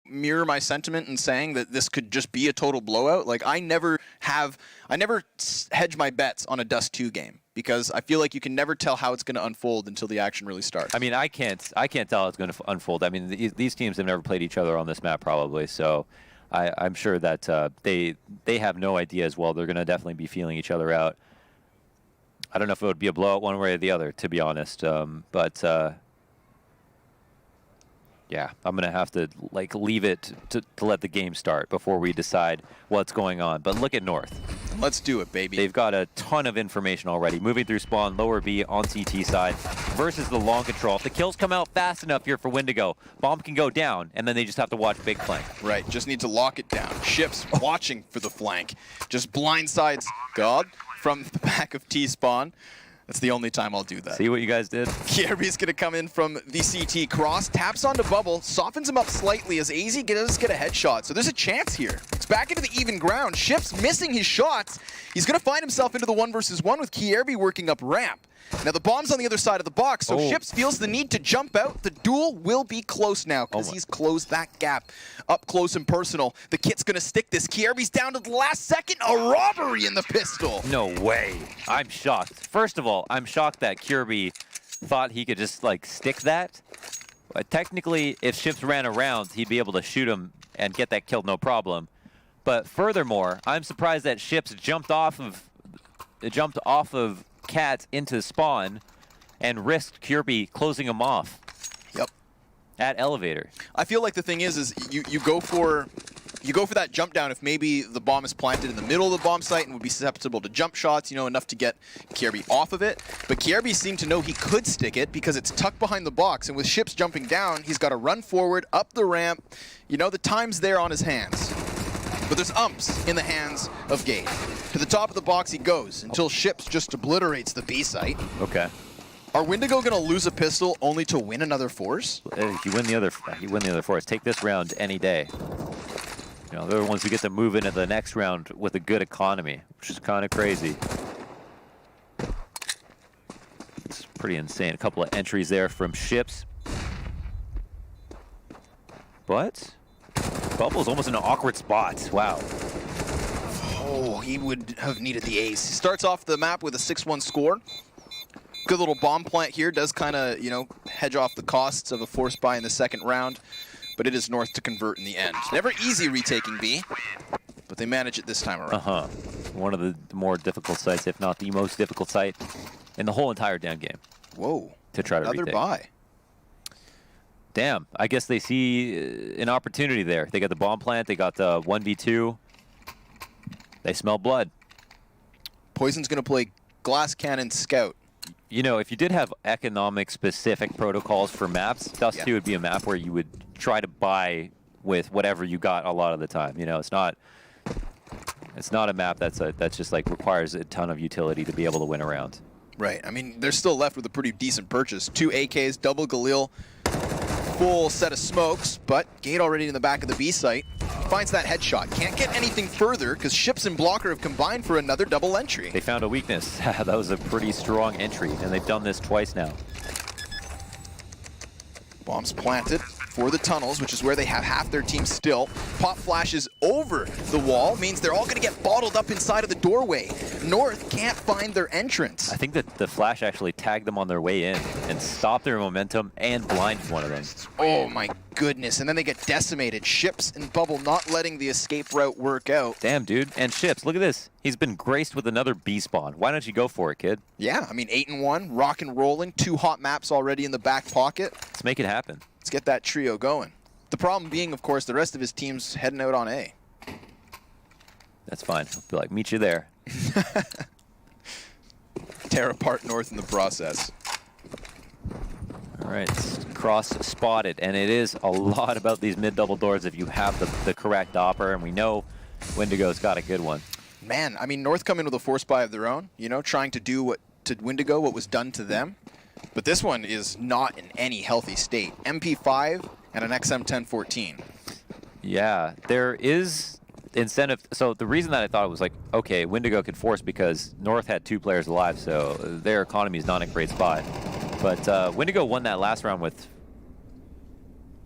mirror my sentiment in saying that this could just be a total blowout. Like, I never hedge my bets on a Dust2 game because I feel like you can never tell how it's going to unfold until the action really starts. I mean, I can't tell how it's going to unfold. I mean, these teams have never played each other on this map probably, so I'm sure that they have no idea as well. They're going to definitely be feeling each other out. I don't know if it would be a blowout one way or the other, to be honest, but yeah, I'm going to have to leave it to let the game start before we decide what's going on. But look at North. Let's do it, baby. They've got a ton of information already. Moving through spawn, lower B on CT side versus the long control. If the kills come out fast enough here for Windigo, bomb can go down, and then they just have to watch big flank. Right, just need to lock it down. Ships watching for the flank. Just blindsides God from the back of T-spawn. That's the only time I'll do that. See what you guys did? Kierby's going to come in from the CT cross, taps onto Bubble, softens him up slightly as AZ does get a headshot. So there's a chance here. It's back into the even ground. Ship's missing his shots. He's going to find himself into the 1v1 with Kierby working up ramp. Now the bomb's on the other side of the box, so Ships feels the need to jump out. The duel will be close now because he's closed that gap up close and personal. The kit's going to stick this. Kierby's down to the last second. A robbery in the pistol. No way. I'm shocked. First of all, I'm shocked that Kierby thought he could just stick that. But technically, if Ships ran around, he'd be able to shoot him and get that kill no problem. But furthermore, I'm surprised that Ships jumped off of Cat into spawn and risked Kierby closing him off. Yep. At elevator. I feel like the thing is you go for that jump down if maybe the bomb is planted in the middle of the bomb site and would be susceptible to jump shots, enough to get Kierby off of it. But Kierby seemed to know he could stick it because it's tucked behind the box, and with Ships jumping down, he's got to run forward, up the ramp. The time's there on his hands. But there's umps in the hands of Gade. To the top of the box he goes until Ships just obliterates the B site. Okay. Are Windigo going to lose a pistol only to win another force? You win the other force. Take this round any day. They're the ones who get to move into the next round with a good economy, which is kind of crazy. It's pretty insane. A couple of entries there from Ships. But Bubble's almost in an awkward spot. Wow. Oh, he would have needed the ace. He starts off the map with a 6-1 score. Good little bomb plant here. Does kind of, hedge off the costs of a force buy in the second round. But it is North to convert in the end. Never easy retaking B, but they manage it this time around. One of the more difficult sites, if not the most difficult site in the whole entire damn game. Whoa. To try to retake. Another buy. Damn, I guess they see an opportunity there. They got the bomb plant, they got the 1v2. They smell blood. Poison's going to play Glass Cannon Scout. If you did have economic-specific protocols for maps, Dust2 would be a map where you would try to buy with whatever you got a lot of the time. It's not a map that's just requires a ton of utility to be able to win around. Right. I mean, they're still left with a pretty decent purchase. 2 AKs, double Galil, full set of smokes, but Gade already in the back of the B site. Finds that headshot. Can't get anything further because Ships and Blocker have combined for another double entry. They found a weakness. That was a pretty strong entry, and they've done this twice now. Bombs planted for the tunnels, which is where they have half their team still. Pop flashes over the wall, means they're all going to get bottled up inside of the doorway. North can't find their entrance. I think that the flash actually tagged them on their way in and stopped their momentum and blinded one of them. Oh my goodness, and then they get decimated. Ships and Bubble not letting the escape route work out. Damn, dude. And Ships, look at this. He's been graced with another B spawn. Why don't you go for it, kid? Yeah, I mean, 8-1, rock and rolling, 2 hot maps already in the back pocket. Let's make it happen. Let's get that trio going. The problem being, of course, the rest of his team's heading out on A. That's fine. I'll be like, meet you there. Tear apart North in the process. All right, cross spotted, and it is a lot about these mid double doors if you have the correct opper, and we know Windigo's got a good one. Man, I mean, North come in with a force buy of their own, trying to do to Windigo what was done to them. But this one is not in any healthy state. MP5 and an XM1014. Yeah, there is incentive. So the reason that I thought it was okay, Windigo could force because North had 2 players alive, so their economy is not in a great spot. But Windigo won that last round with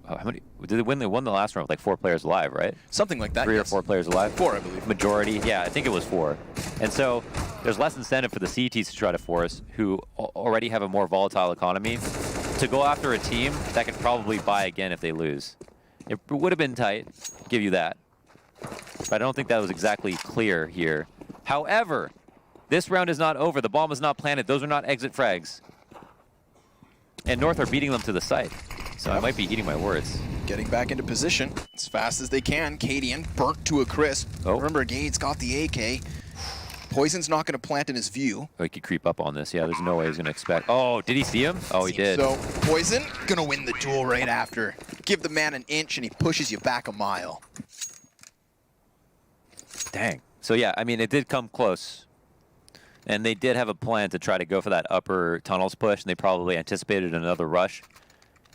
how many? Did they win? They won the last round with like 4 players alive, right? Something like that. 3 yes. or 4 players alive. 4, I believe. Majority. Yeah, I think it was 4. And so there's less incentive for the CTs to try to force, who already have a more volatile economy, to go after a team that can probably buy again if they lose. It would have been tight, give you that. But I don't think that was exactly clear here. However, this round is not over. The bomb is not planted. Those are not exit frags. And North are beating them to the site. So I might be eating my words. Getting back into position as fast as they can. Cadian burnt to a crisp. Oh. Remember, Gade's got the AK. Poison's not going to plant in his view. Oh, he could creep up on this. Yeah, there's no way he's going to expect. Oh, did he see him? Oh, he did. So Poison going to win the duel right after. Give the man an inch and he pushes you back a mile. Dang. So yeah, I mean, it did come close. And they did have a plan to try to go for that upper tunnels push, and they probably anticipated another rush.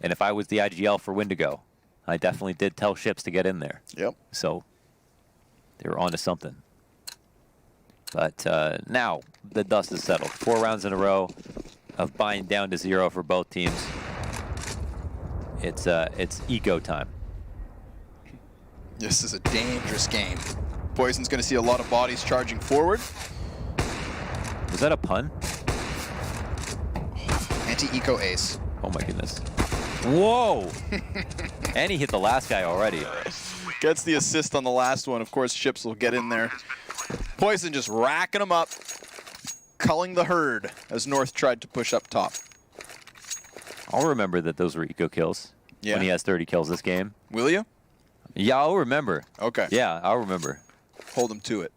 And if I was the IGL for Windigo, I definitely did tell ships to get in there. Yep. So they were onto something. But now the dust is settled. 4 rounds in a row of buying down to 0 for both teams. It's eco time. This is a dangerous game. Poison's going to see a lot of bodies charging forward. Was that a pun? Anti-eco ace. Oh my goodness. Whoa! And he hit the last guy already. Gets the assist on the last one. Of course, ships will get in there. Poison just racking them up, culling the herd as North tried to push up top. I'll remember that those were eco kills. Yeah. When he has 30 kills this game. Will you? Yeah, I'll remember. Okay. Yeah, I'll remember. Hold him to it.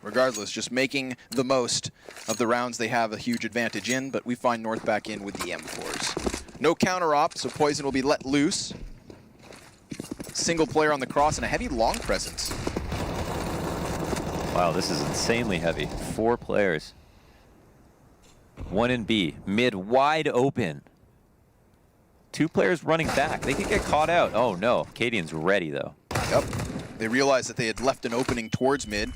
Regardless, just making the most of the rounds they have a huge advantage in, but we find North back in with the M4s. No counter-op, so Poison will be let loose. Single player on the cross and a heavy long presence. Wow, this is insanely heavy. 4 players. 1 in B. Mid wide open. 2 players running back. They could get caught out. Oh no, Cadian's ready though. Yep. They realized that they had left an opening towards mid.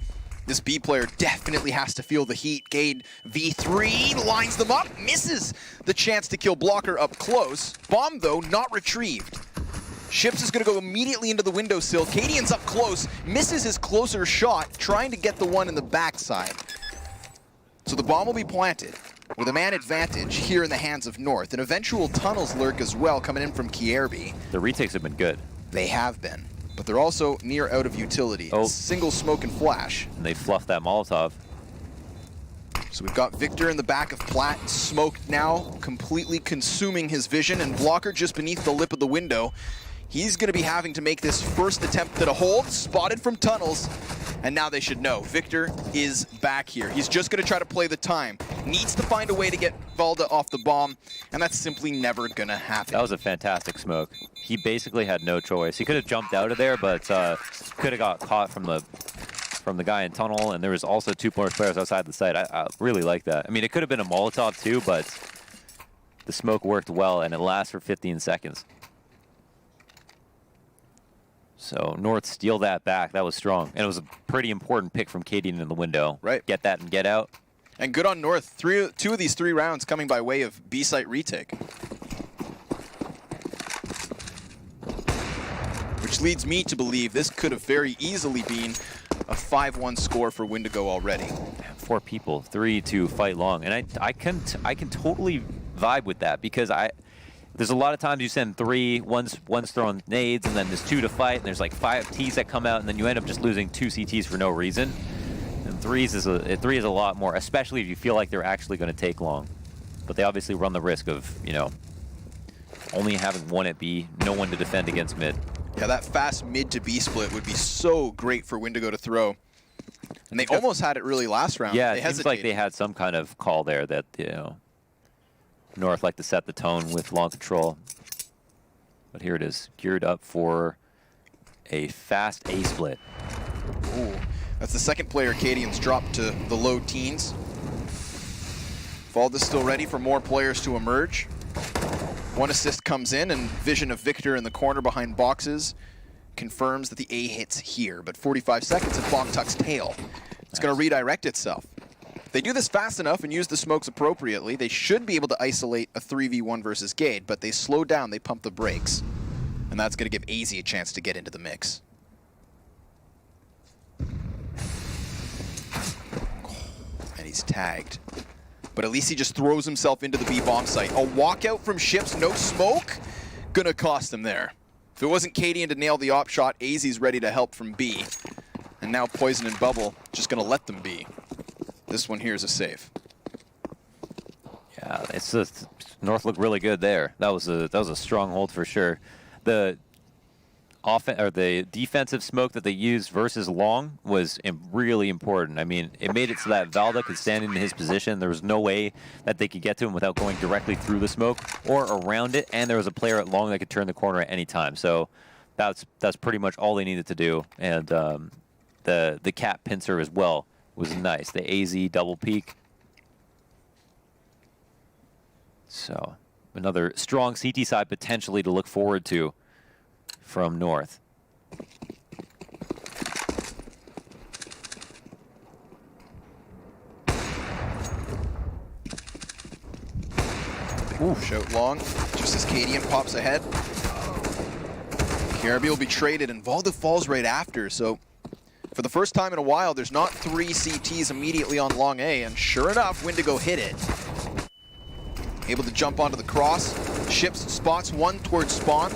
This B player definitely has to feel the heat. Gade V3 lines them up, misses the chance to kill Blocker up close. Bomb, though, not retrieved. Ships is going to go immediately into the windowsill. Cadian's up close, misses his closer shot, trying to get the one in the backside. So the bomb will be planted with a man advantage here in the hands of North. An eventual tunnels lurk as well, coming in from Kierby. The retakes have been good. They have been, but they're also near out of utility. Oh. Single smoke and flash. And they fluffed that Molotov. So we've got Victor in the back of Platt, smoked now, completely consuming his vision, and Blocker just beneath the lip of the window. He's going to be having to make this first attempt at a hold, spotted from tunnels, and now they should know. Victor is back here. He's just going to try to play the time. Needs to find a way to get Valda off the bomb, and that's simply never going to happen. That was a fantastic smoke. He basically had no choice. He could have jumped out of there, but could have got caught from the guy in tunnel, and there was also 2 more players outside the site. I really like that. I mean, it could have been a Molotov too, but the smoke worked well, and it lasts for 15 seconds. So North steal that back. That was strong. And it was a pretty important pick from Cadian in the window. Right. Get that and get out. And good on North. 2 of these 3 rounds coming by way of B-site retake. Which leads me to believe this could have very easily been a 5-1 score for Windigo already. 4 people, 3 to fight long. And I can totally vibe with that, because there's a lot of times you send 3, one's throwing nades, and then there's 2 to fight, and there's like 5 Ts that come out, and then you end up just losing 2 CTs for no reason. And 3 is a lot more, especially if you feel like they're actually going to take long. But they obviously run the risk of, you know, only having 1 at B, no one to defend against mid. Yeah, that fast mid to B split would be so great for Windigo to throw. And they almost had it really last round. Yeah, they it seems hesitated. like they had some kind of call there that, you know, North like to set the tone with long control. But here it is, geared up for a fast A split. Ooh, that's the second player Cadian's dropped to the low teens. Valda's still ready for more players to emerge. 1 assist comes in, and vision of Victor in the corner behind boxes confirms that the A hits here. But 45 seconds and Boktuk's tail. It's going to redirect itself. If they do this fast enough and use the smokes appropriately, they should be able to isolate a 3v1 versus Gade, but they slow down, they pump the brakes. And that's going to give AZ a chance to get into the mix. And he's tagged. But at least he just throws himself into the B bomb site. A walkout from Ships, no smoke, gonna cost him there. If it wasn't Cadian to nail the op shot, AZ's ready to help from B. And now Poison and Bubble just gonna let them be. This one here is a save. Yeah, it's just, North looked really good there. That was a strong hold for sure. The the defensive smoke that they used versus Long was really important. I mean, it made it so that Valda could stand in his position. There was no way that they could get to him without going directly through the smoke or around it, and there was a player at Long that could turn the corner at any time. So that's pretty much all they needed to do. And the cap pincer as well was nice. The AZ double peek. So another strong CT side potentially to look forward to from North. Ooh, shout Long, just as Cadian pops ahead. KRB will be traded and Valda falls right after, so for the first time in a while, there's not 3 CTs immediately on Long A, and sure enough, Windigo hit it. Able to jump onto the cross. Ships spots one towards spawn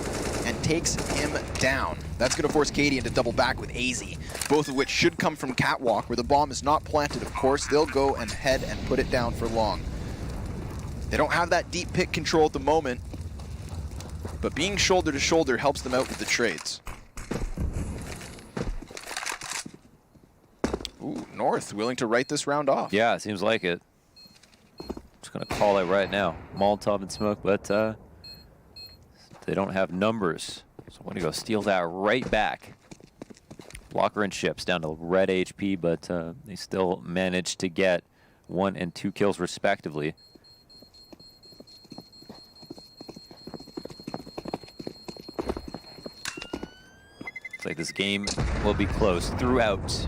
and takes him down. That's going to force Cadian to double back with AZ, both of which should come from Catwalk, where the bomb is not planted, of course. They'll go and head and put it down for Long. They don't have that deep pit control at the moment, but being shoulder to shoulder helps them out with the trades. Ooh, North willing to write this round off. Yeah, it seems like it. Just gonna call it right now. Molotov and smoke, but they don't have numbers. So Windigo steal that right back. Blocker and Ships down to red HP, but they still managed to get 1 and 2 kills respectively. Looks like this game will be close throughout.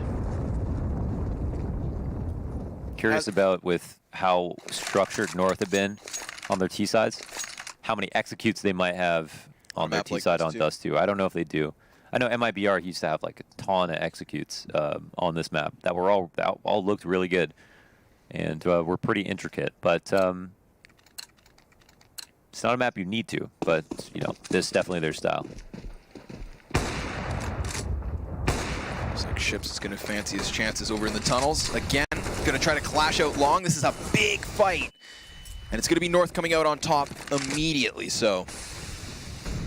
Curious about with how structured North have been on their T sides, how many executes they might have on their T side on Dust2. I don't know if they do. I know MIBR used to have like a ton of executes on this map that were all looked really good and were pretty intricate. But it's not a map you need to. But you know, this is definitely their style. Looks like Ships is going to fancy his chances over in the tunnels again. Going to try to clash out Long. This is a big fight. And it's going to be North coming out on top immediately, so.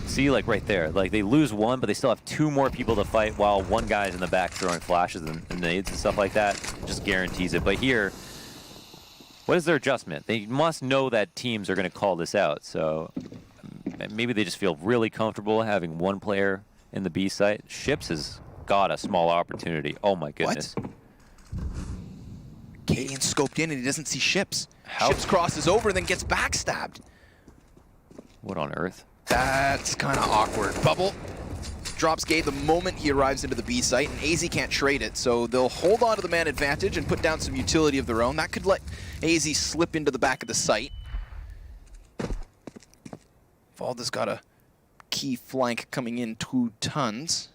See, like right there, like they lose 1, but they still have 2 more people to fight while 1 guy's in the back throwing flashes and nades and stuff like that. Just guarantees it. But here, what is their adjustment? They must know that teams are going to call this out. So maybe they just feel really comfortable having 1 player in the B site. Ships has got a small opportunity. Oh my goodness. What? Cadian scoped in and he doesn't see Ships. How? Ships crosses over and then gets backstabbed. What on earth? That's kind of awkward. Bubble drops Gate the moment he arrives into the B site, and AZ can't trade it, so they'll hold on to the man advantage and put down some utility of their own. That could let AZ slip into the back of the site. Valda's got a key flank coming in 2 tons.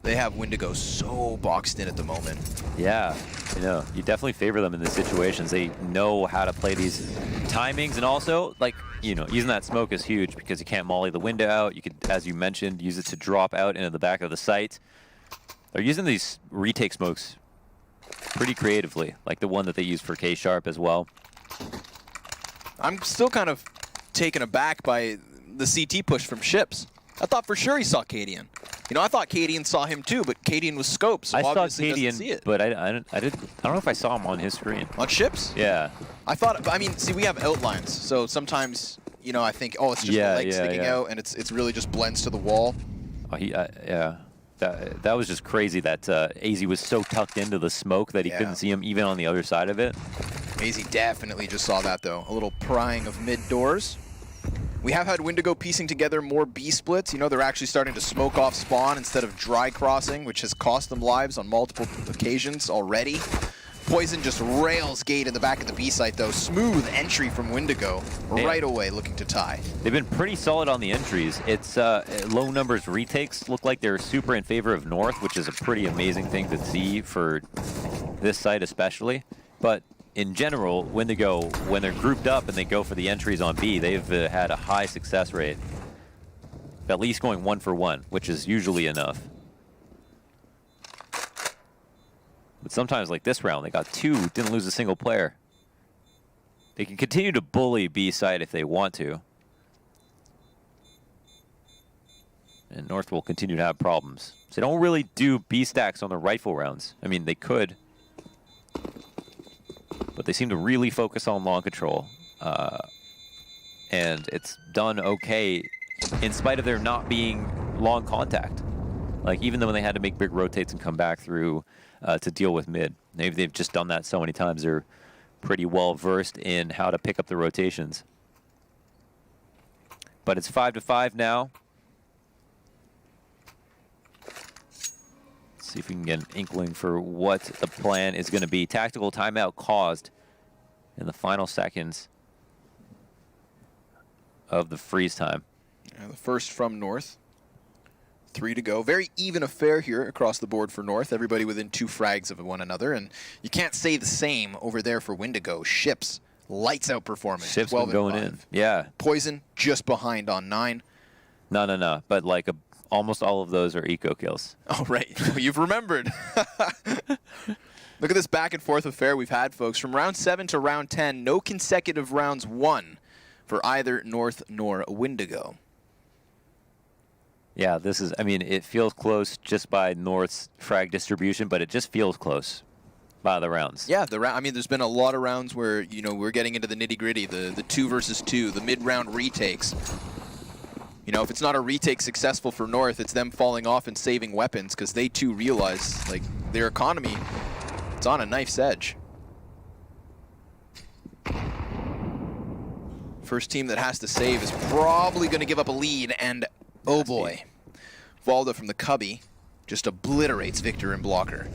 They have Windigo so boxed in at the moment. Yeah, you know, you definitely favor them in these situations. They know how to play these timings, and also, like, you know, using that smoke is huge because you can't molly the window out. You could, as you mentioned, use it to drop out into the back of the site. They're using these retake smokes pretty creatively, like the one that they used for K-Sharp as well. I'm still kind of taken aback by the CT push from Ships. I thought for sure he saw Cadian. You know, I thought Cadian saw him too, but Cadian was scoped, so obviously doesn't see it. But I don't know if I saw him on his screen. On Ships? Yeah. I thought, I mean, see, we have outlines, so sometimes, you know, I think, oh, it's just the leg sticking out, and it's really just blends to the wall. Oh, yeah. That was just crazy that AZ was so tucked into the smoke that he couldn't see him even on the other side of it. AZ definitely just saw that, though. A little prying of mid-doors. We have had Windigo piecing together more B splits. You know, they're actually starting to smoke off spawn instead of dry crossing, which has cost them lives on multiple occasions already. Poison just rails Gate in the back of the B site though. Smooth entry from Windigo right away, looking to tie. They've been pretty solid on the entries. It's low numbers retakes look like they're super in favor of North, which is a pretty amazing thing to see for this site especially. But in general, Windigo, when they're grouped up and they go for the entries on B, they've had a high success rate. At least going 1 for 1, which is usually enough. But sometimes, like this round, they got 2, didn't lose a single player. They can continue to bully B side if they want to. And North will continue to have problems. So they don't really do B stacks on the rifle rounds. I mean, they could. But they seem to really focus on long control. And it's done okay in spite of there not being long contact. Like, even though when they had to make big rotates and come back through to deal with mid. They've just done that so many times. They're pretty well versed in how to pick up the rotations. But it's 5-5 now. Let's see if we can get an inkling for what the plan is going to be. Tactical timeout caused in the final seconds of the freeze time. Yeah, the first from North. 3 to go. Very even affair here across the board for North. Everybody within 2 frags of one another. And you can't say the same over there for Windigo. Ships, lights out performance. Ships been going in. Yeah. Poison just behind on 9. No. But like almost all of those are eco kills. Oh, right. You've remembered. Look at this back and forth affair we've had, folks. From round 7 to round 10, no consecutive rounds won for either North nor Windigo. Yeah, this is, I mean, it feels close just by North's frag distribution, but it just feels close by the rounds. Yeah, I mean, there's been a lot of rounds where, you know, we're getting into the nitty-gritty, the 2 versus 2, the mid-round retakes. You know, if it's not a retake successful for North, it's them falling off and saving weapons, because they too realize, like, their economy, it's on a knife's edge. First team that has to save is probably going to give up a lead, and oh boy, Valda from the Cubby just obliterates Victor and Blocker.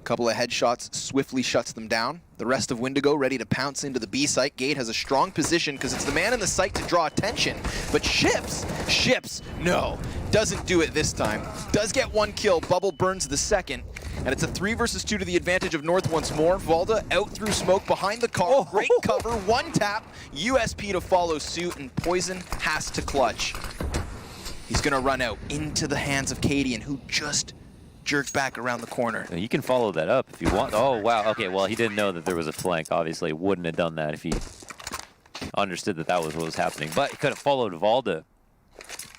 Couple of headshots swiftly shuts them down. The rest of Windigo ready to pounce into the B site. Gate has a strong position because it's the man in the site to draw attention. But Ships, no, doesn't do it this time. Does get 1 kill, Bubble burns the second. And it's a 3 versus 2 to the advantage of North once more. Valda out through smoke behind the car. Great cover, 1 tap, USP to follow suit, and Poison has to clutch. He's gonna run out into the hands of Cadian, who just jerked back around the corner. You can follow that up if you want. Oh, wow. Okay, well, he didn't know that there was a flank. Obviously, wouldn't have done that if he understood that that was what was happening. But he could have followed Valda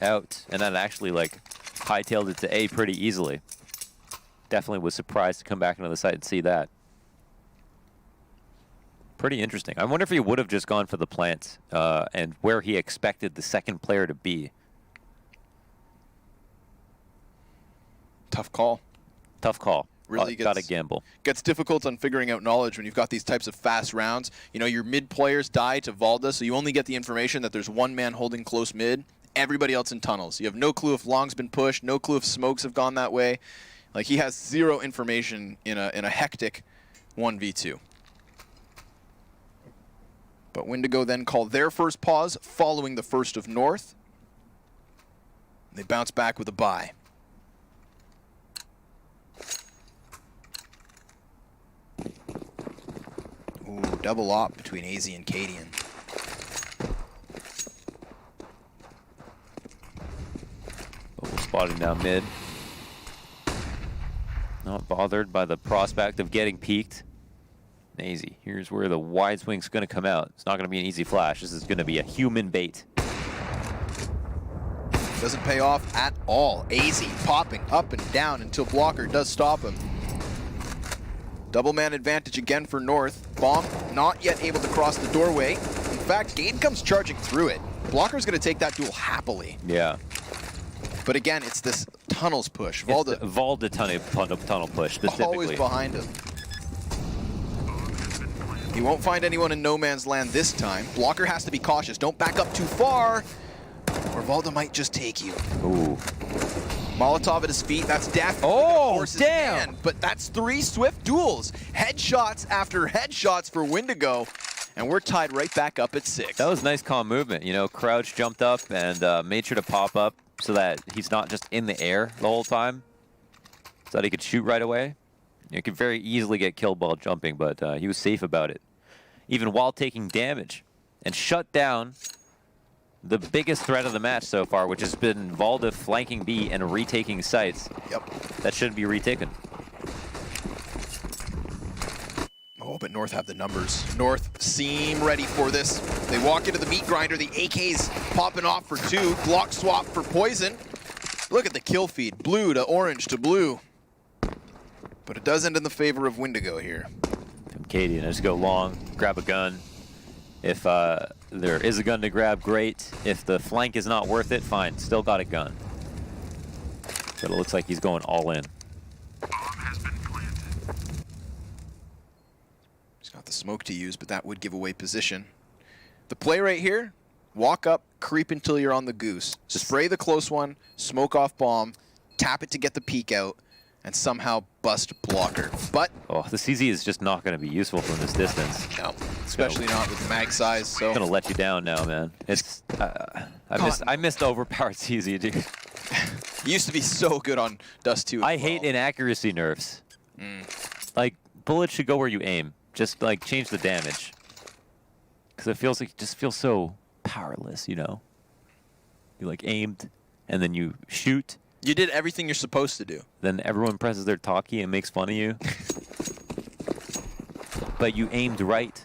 out, and then actually, like, hightailed it to A pretty easily. Definitely was surprised to come back into the site and see that. Pretty interesting. I wonder if he would have just gone for the plant and where he expected the second player to be. Tough call. Tough call. Really gotta gamble. Gets difficult on figuring out knowledge when you've got these types of fast rounds. You know, your mid players die to Valda, so you only get the information that there's 1 man holding close mid, everybody else in tunnels. You have no clue if long's been pushed, no clue if smokes have gone that way. Like, he has 0 information in a hectic 1v2. But Windigo then call their first pause following the first of North. They bounce back with a bye. Ooh, double op between AZ and Cadian. Bubble spotting down mid. Not bothered by the prospect of getting peeked. Easy. Here's where the wide swing's going to come out. It's not going to be an easy flash. This is going to be a human bait. Doesn't pay off at all. AZ popping up and down until Blocker does stop him. Double man advantage again for North. Bomb not yet able to cross the doorway. In fact, Gate comes charging through it. Blocker's going to take that duel happily. Yeah. But again, it's this tunnels push. Valda tunnel push specifically. Always behind him. He won't find anyone in no man's land this time. Blocker has to be cautious. Don't back up too far, or Valda might just take you. Ooh. Molotov at his feet, that's death. Oh, damn! But that's 3 swift duels. Headshots after headshots for Windigo. And we're tied right back up at 6. That was nice calm movement. You know, Crouch jumped up and made sure to pop up so that he's not just in the air the whole time, so that he could shoot right away. You could very easily get killed while jumping, but he was safe about it, even while taking damage, and shut down the biggest threat of the match so far, which has been Valda flanking B and retaking sites. Yep. That shouldn't be retaken. Oh, but North have the numbers. North seem ready for this. They walk into the meat grinder. The AK's popping off for 2. Glock swap for Poison. Look at the kill feed. Blue to orange to blue. But it does end in the favor of Windigo here. Katie, and just go long, grab a gun. If there is a gun to grab, great. If the flank is not worth it, fine. Still got a gun. But it looks like he's going all in. He's got the smoke to use, but that would give away position. The play right here, walk up, creep until you're on the goose. Spray the close one, smoke off bomb, tap it to get the peek out, and somehow bust blocker. But oh, the CZ is just not going to be useful from this distance. no, especially not with the mag size. So it's going to let you down now, man. It's I missed overpowered CZ, dude. He used to be so good on Dust2. I hate inaccuracy nerfs. Like, bullets should go where you aim. Just like change the damage, because it feels like it just feels so powerless, you know. You like aimed, and then you shoot. You did everything you're supposed to do. Then everyone presses their talkie and makes fun of you. But you aimed right.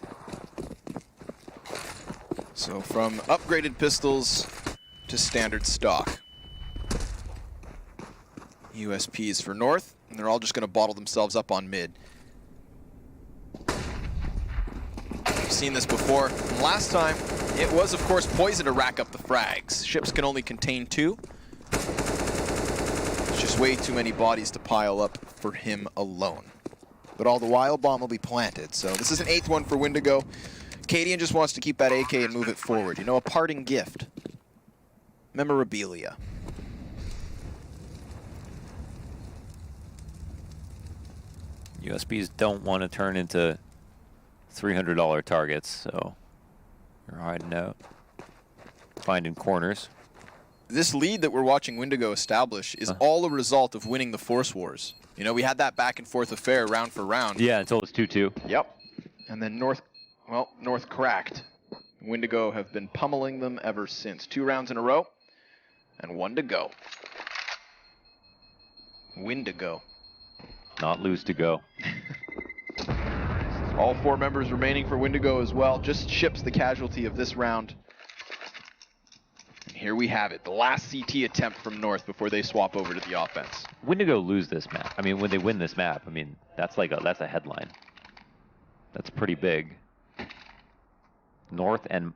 So from upgraded pistols to standard stock. USPs for North, and they're all just going to bottle themselves up on mid. We've seen this before. And last time, it was, of course, Poison to rack up the frags. Ships can only contain 2. Just way too many bodies to pile up for him alone. But all the while, bomb will be planted. So this is an 8th one for Windigo. Cadian just wants to keep that AK and move it forward. You know, a parting gift. Memorabilia. USBs don't want to turn into $300 targets, so you're hiding out, finding corners. This lead that we're watching Windigo establish is all a result of winning the Force Wars. You know, we had that back and forth affair round for round. Yeah, until it's 2-2. Yep. And then North cracked. Windigo have been pummeling them ever since. 2 rounds in a row, and 1 to go. Windigo. Not lose to go. All 4 members remaining for Windigo as well. Just Ships the casualty of this round. Here we have it, the last CT attempt from North before they swap over to the offense. Windigo lose this map. I mean, when they win this map, I mean, that's a headline. That's pretty big. North and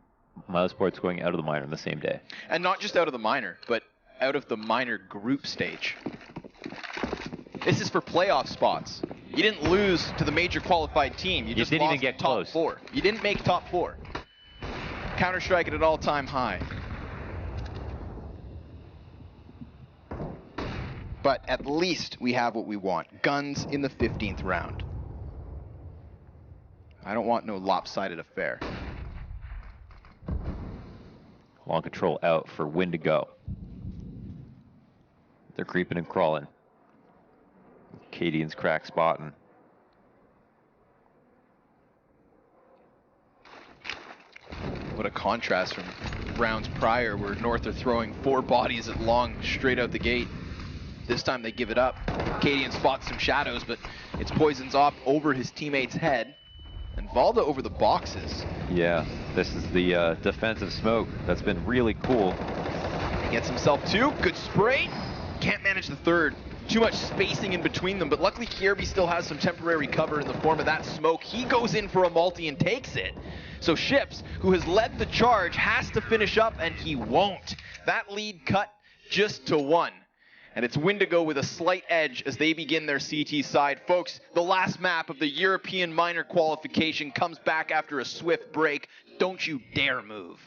Mousesports going out of the minor on the same day. And not just out of the minor, but out of the minor group stage. This is for playoff spots. You didn't lose to the major qualified team. You just didn't lost even get top close. 4. You didn't make top 4. Counter-Strike at an all-time high. But at least we have what we want. Guns in the 15th round. I don't want no lopsided affair. Long control out for Windigo. They're creeping and crawling. Cadian's crack spotting. What a contrast from rounds prior where North are throwing 4 bodies at long straight out the gate. This time they give it up. Cadian spots some shadows, but it's Poison's op over his teammate's head. And Valda over the boxes. Yeah, this is the defensive smoke. That's been really cool. He gets himself 2. Good spray. Can't manage the 3rd. Too much spacing in between them, but luckily Kierby still has some temporary cover in the form of that smoke. He goes in for a multi and takes it. So Ships, who has led the charge, has to finish up, and he won't. That lead cut just to 1. And it's Windigo with a slight edge as they begin their CT side. Folks, the last map of the European minor qualification comes back after a swift break. Don't you dare move.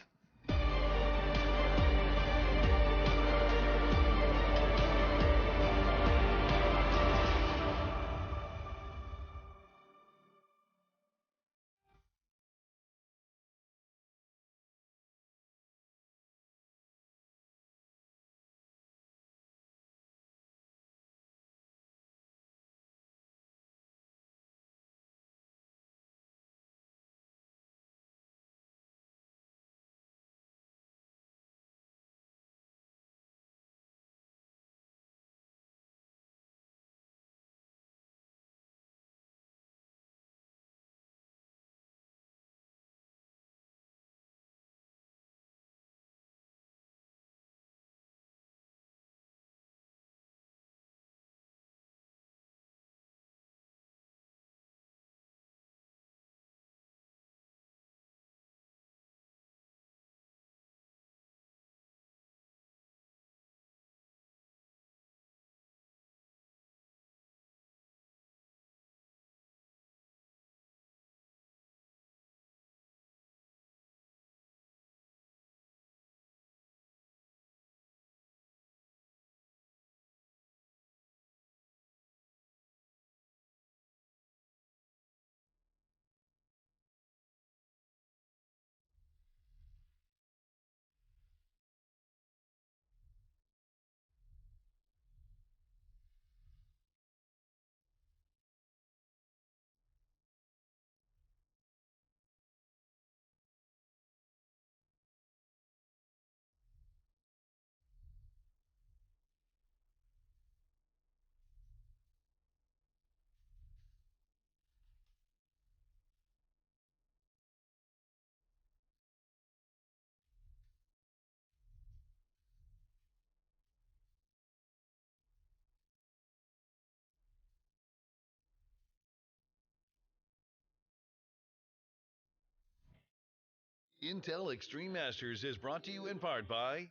Intel Extreme Masters is brought to you in part by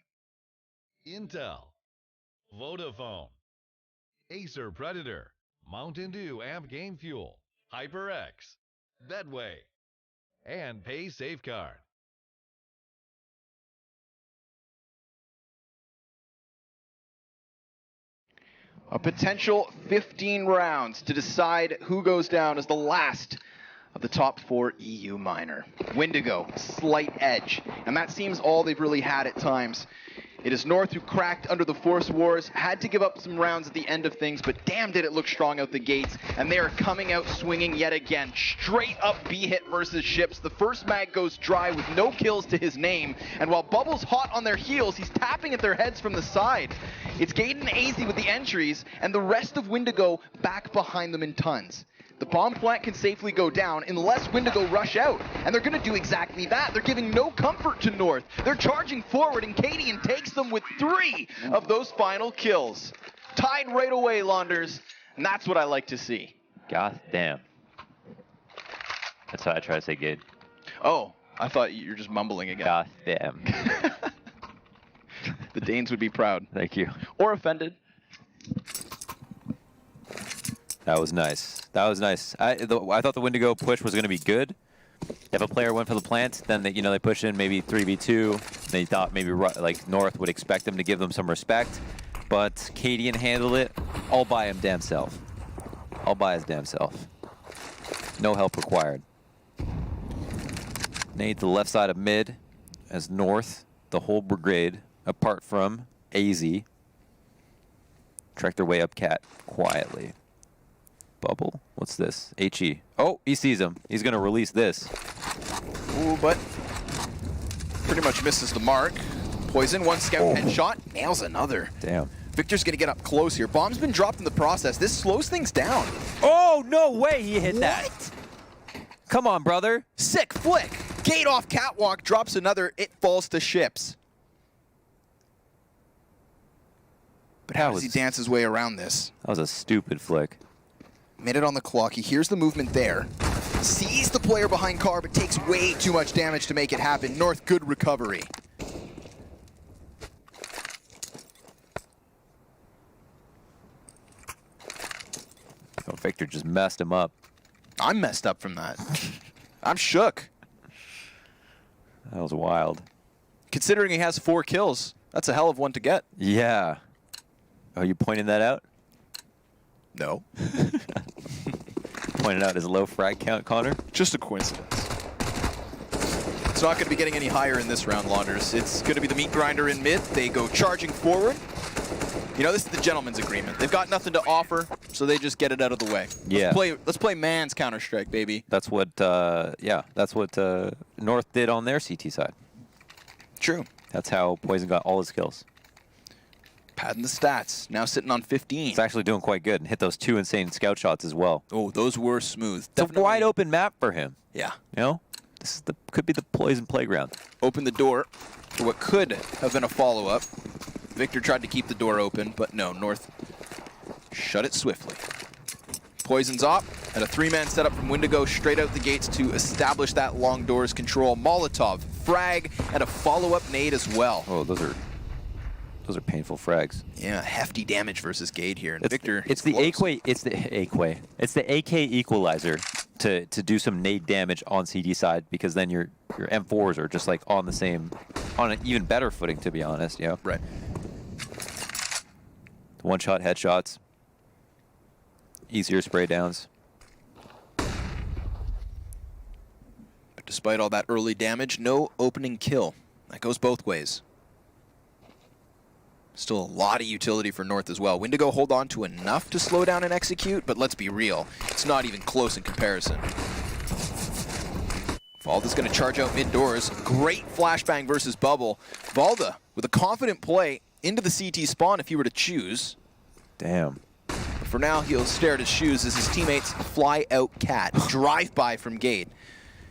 Intel, Vodafone, Acer Predator, Mountain Dew Amp Game Fuel, HyperX, Betway, and Pay Safeguard. A potential 15 rounds to decide who goes down as the last of the top 4 EU minor. Windigo, slight edge, and that seems all they've really had at times. It is North who cracked under the Force Wars, had to give up some rounds at the end of things, but damn did it look strong out the gates, and they are coming out swinging yet again. Straight up B-hit versus Ships. The first mag goes dry with no kills to his name, and while Bubble's hot on their heels, he's tapping at their heads from the side. It's Gade and AZ with the entries, and the rest of Windigo back behind them in tons. The bomb plant can safely go down unless Windigo rush out, and they're going to do exactly that. They're giving no comfort to North. They're charging forward, and Cadian takes them with 3 of those final kills. Tied right away, Launders, and that's what I like to see. God damn. That's how I try to say Gade. Oh, I thought you were just mumbling again. God damn. The Danes would be proud. Thank you. Or offended. That was nice. That was nice. I thought the Windigo push was going to be good. If a player went for the plant, then they push in maybe 3v2. They thought maybe like North would expect them to give them some respect, but Cadian handled it all by him damn self. All by his damn self. No help required. Nade to the left side of mid as North, the whole brigade, apart from AZ, track their way up Cat quietly. Bubble? What's this? HE. Oh, he sees him. He's going to release this. Ooh, but pretty much misses the mark. Poison, one scout headshot, nails another. Damn. Victor's going to get up close here. Bomb's been dropped in the process. This slows things down. Oh, no way he hit that. Come on, brother. Sick flick. Gate off catwalk, drops another. It falls to Ships. But how does he dance his way around this? That was a stupid flick. Minute on the clock. He hears the movement there. Sees the player behind car, but takes way too much damage to make it happen. North, good recovery. Oh, Victor just messed him up. I'm messed up from that. I'm shook. That was wild. Considering he has 4 kills, that's a hell of one to get. Yeah. Are you pointing that out? No. Pointed out his low frag count, Connor? Just a coincidence. It's not going to be getting any higher in this round, Launders. It's going to be the meat grinder in mid. They go charging forward. You know, this is the gentleman's agreement. They've got nothing to offer, so they just get it out of the way. Yeah. Let's play man's Counter-Strike, baby. That's what, that's what North did on their CT side. True. That's how Poison got all his kills. Padding the stats. Now sitting on 15. He's actually doing quite good and hit those 2 insane scout shots as well. Oh, those were smooth. It's a wide open map for him. Yeah. You know, this is could be the Poison playground. Open the door for what could have been a follow-up. Victor tried to keep the door open, but no, North shut it swiftly. Poison's op, and a 3-man setup from Windigo straight out the gates to establish that long doors control. Molotov, frag, and a follow-up nade as well. Oh, those are painful frags. Yeah, hefty damage versus Gade here. And It's Victor, it's the AK equalizer to do some nade damage on CD side, because then your M4s are just like on an even better footing, to be honest. Yeah. Right. One-shot headshots. Easier spray downs. But despite all that early damage, no opening kill. That goes both ways. Still a lot of utility for North as well. Windigo hold on to enough to slow down and execute, but let's be real, it's not even close in comparison. Valda's going to charge out mid-doors. Great flashbang versus Bubble. Valda with a confident play into the CT spawn if he were to choose. Damn. But for now, he'll stare at his shoes as his teammates fly out Cat. Drive-by from Gade.